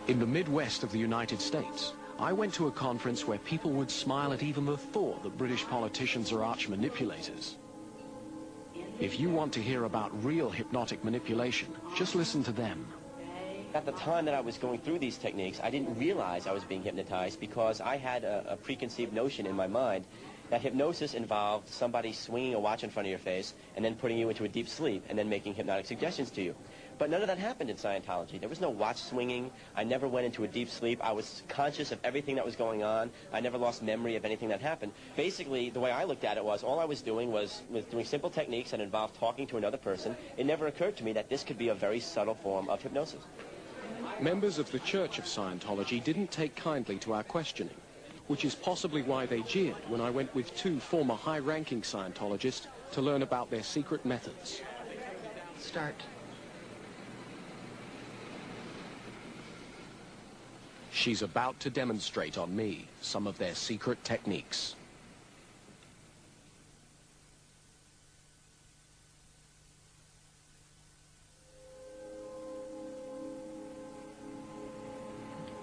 In the Midwest of the United States, I went to a conference where people would smile at even the thought that British politicians are arch manipulators. If you want to hear about real hypnotic manipulation, just listen to them. At the time that I was going through these techniques, I didn't realize I was being hypnotized because I had a preconceived notion in my mind that hypnosis involved somebody swinging a watch in front of your face and then putting you into a deep sleep and then making hypnotic suggestions to you. But none of that happened in Scientology. There was no watch swinging. I never went into a deep sleep. I was conscious of everything that was going on. I never lost memory of anything that happened. Basically, the way I looked at it was all I was doing was doing simple techniques that involved talking to another person. It never occurred to me that this could be a very subtle form of hypnosis. Members of the Church of Scientology didn't take kindly to our questioning, which is possibly why they jeered when I went with two former high-ranking Scientologists to learn about their secret methods. Start. She's about to demonstrate on me some of their secret techniques.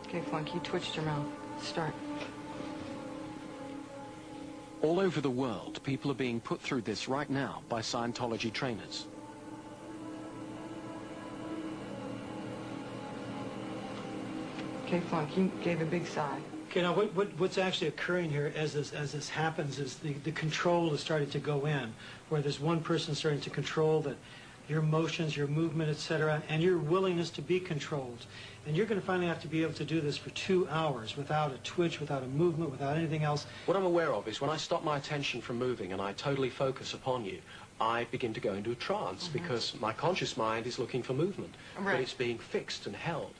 Okay, Flunk, you twitched your mouth. Start. All over the world, people are being put through this right now by Scientology trainers. Okay, Flunk, you gave a big sigh. Okay, now what's actually occurring here as this happens is the control is starting to go in, where there's one person starting to control your motions, your movement, etc., and your willingness to be controlled. And you're going to finally have to be able to do this for 2 hours without a twitch, without a movement, without anything else. What I'm aware of is when I stop my attention from moving and I totally focus upon you, I begin to go into a trance because my conscious mind is looking for movement, but it's being fixed and held.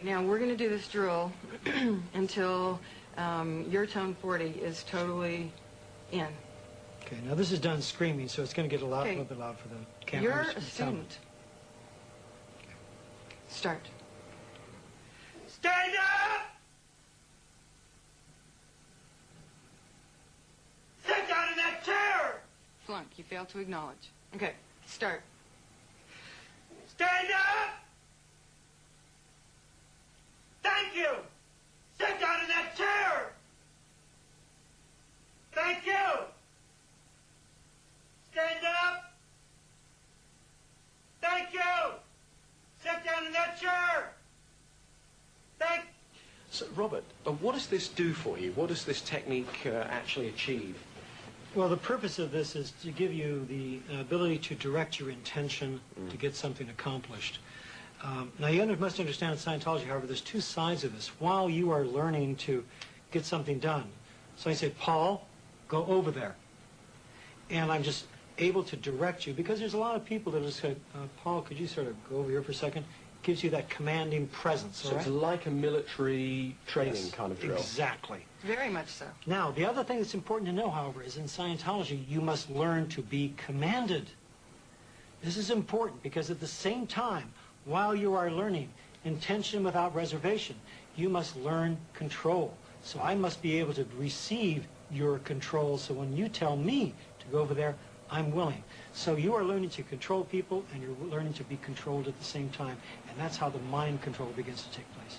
Now, we're going to do this drill until your tone 40 is totally in. Okay, now this is done screaming, so it's going to get a little bit loud for the cameras. You're a student. Start. Stand up! Sit down in that chair! Flunk, you failed to acknowledge. Okay, start. Stand up! Thank you! Sit down in that chair! Thank you! Stand up! Thank you! Sit down in that chair! So, Robert, what does this do for you? What does this technique actually achieve? Well, the purpose of this is to give you the ability to direct your intention to get something accomplished. Now, you must understand in Scientology, however, there's two sides of this. While you are learning to get something done, so I say, Paul, go over there. And I'm just able to direct you, because there's a lot of people that just say, Paul, could you sort of go over here for a second? Gives you that commanding presence. So it's like a military training kind of drill. Exactly. Very much so. Now, the other thing that's important to know, however, is in Scientology, you must learn to be commanded. This is important because at the same time, while you are learning intention without reservation, you must learn control. So I must be able to receive your control, so when you tell me to go over there, I'm willing. So you are learning to control people, and you're learning to be controlled at the same time, and that's how the mind control begins to take place.